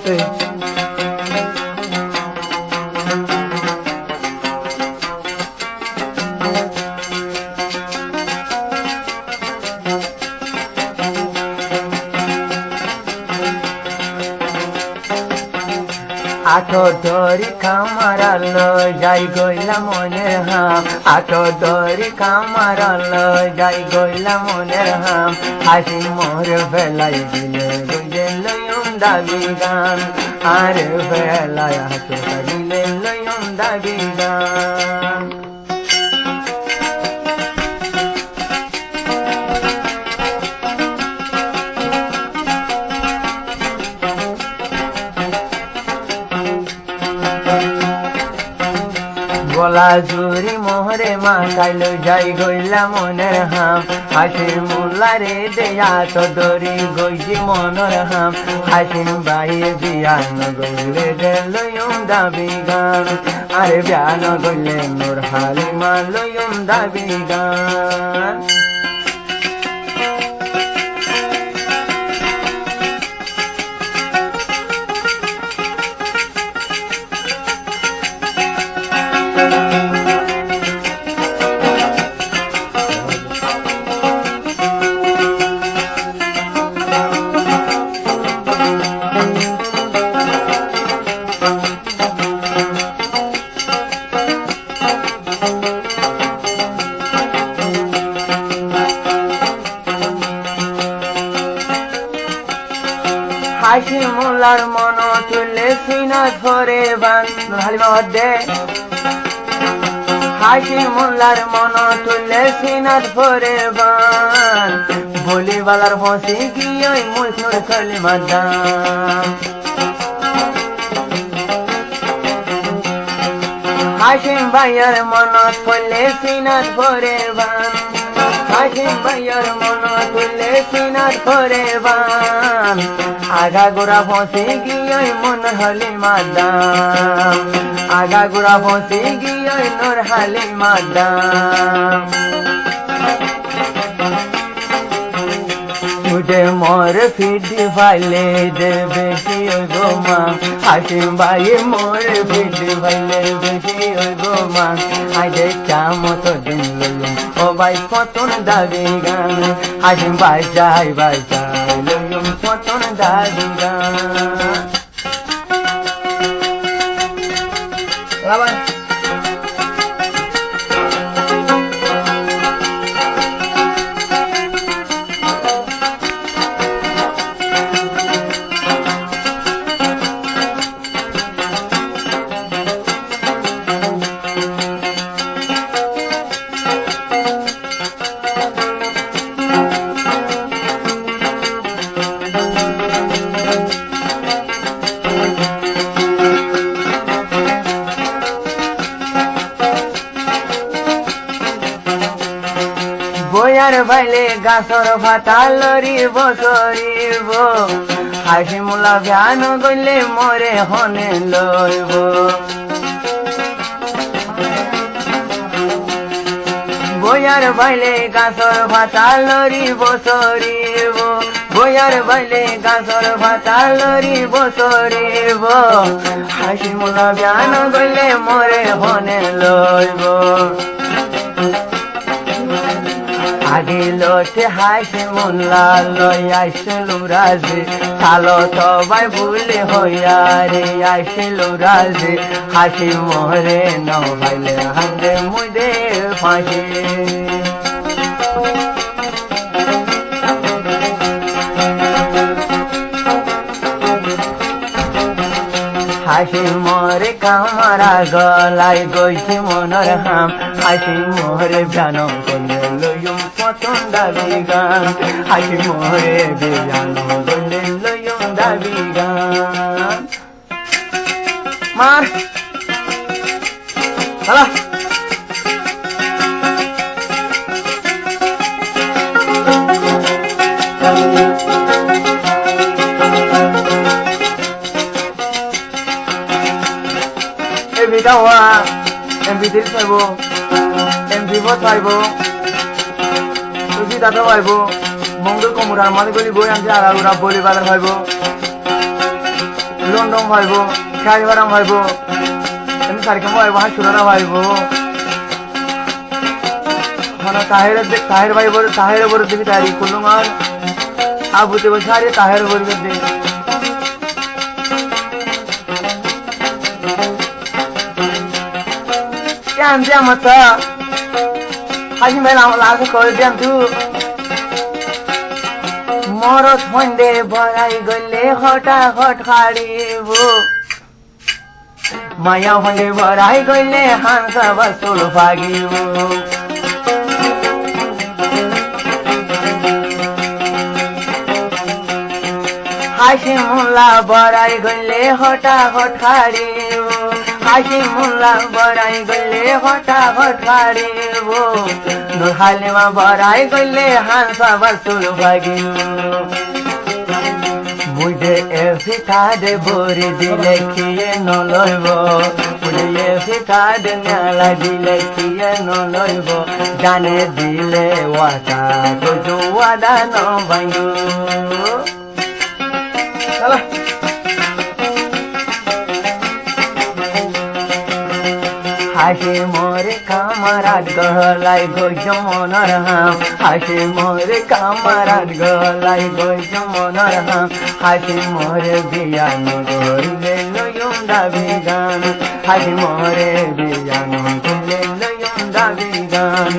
আছে আঠো ধরি খামারালো যাই গইলা মনের হাম আঠো ধরি খামারালো যাই গইলা মনের হাম হাসি মোর বেলাই দিলে বুঝে লইম দাবি গান আরে বেলায় হাসি দিলে লইম দাবি গান গলা জুরি মোহরে মাখাইলো যাই গইলা মনের হাম হাসির মুল্লারে দেয়া তো দরি গইজি মনের হাম হাসিন বাইয়ে বিয়ান গইলে লইম দাবি গান আরে বিয়ান গইলে মোর হালিমা লইম দাবি গান হাসি মোলার মন তুলে সিনা ধরে বান হালিমা দে হাসি মোলার মন তুলে সিনা ধরে বান বলি বালার হসি গিয়ে মুলসুর কালিমা দাম হাসিম ভাইয়ার মন তুলে সিনা ধরে বান হাসিম ভাইয়ার মন তুলে সিনা ধরে বান আগা গোড়া ফসে গিয়ে মন হালিমা দাম আগা গোড়া ফসে গিয়ে নোর হালিমা দাম মুঝে মোর ফিটি ফাইলে দে বেশি ওই গো মা হাসিম ভাই মোর ফিটি ফাইলে বেশি ওই গো মা আজে চামত দিন লইম ও ভাই পতন দাবি গান হাসিম ভাই যাই লইম পতন দাবি গান বয়ার বাইলে গাছর ভাতা লরিব সরিব হাসি মোলা গান গইলে মরে হনে লইব বয়ার বাইলে গাছর ভাতা লরিব সরিব বয়ার বাইলে গাছর ভাতা লরিব সরিব হাসি মোলা গান গইলে মরে হনে লইব আগিলোতে হাসি মুল্লা লই আইসলু রাজে কালো সবাই ভুলে হইয়া রে আইসলু রাজে হাসি মোহরে নভাইলে হাঙ্গে মুদে ফাঁসি হাসি মোরে কামারা গলাই গইছি মনর হাম হাসি মোরে ব্যান করলে লইম পতন দাবি গান হাসি মোরে ব্যান করলে লইম দাবি গান মার চলা Dawa, MV3 পাইবো, MV4 পাইবো, তুই দাদা পাইবো, মঙ্গল কমুরার মাঝে গলি বই আনছে আর বলি বাজার পাইবো, লন্ডন ভাইব কাজবারাম ভাইব এমনি সারকে ভাইব হ্যাঁ সুরানা ভাইব মানে তাহের ভাই বলে তাহের বলে দেখি তারি করলুম আর আবুতে বলছে আরে তাহের বলবে দে কেন যে আমার তা আজি মেলা আমার লাগে করে দেন তুই মরত হন্দে বড়াই গলে হঠাৎ হারিব মায়া হন্দে বড়াই গলে হাঁসা বাসুল ভাগিব হাসি মুল্লা বড়াই গলে হঠাৎ হারিব হাসি মুল্লা বড়াই গলে হঠাৎ হারিব নূর হালিমা বড়াই গলে হাঁসা বাসুল ভাগিব মুঝে এ ফিটাডে ভরি দিলে কিয়ে নলইব মুঝে এ ফিটাডে নালা দিলে কিয়ে নলইব জানে দিলে ওয়াটা গজু ওয়াদা ন ভাঙ্গু চলো হাসি মোরে কামারাত গলাই গজ মনর হাম হাসি মোরে কামারাত গলাই গজ মনর হাম হাসি মোরে বিয়ানো গলে লয়ুম দাবি গান হাসি মোরে বিয়ানো গলে লয়ুম দাবি গান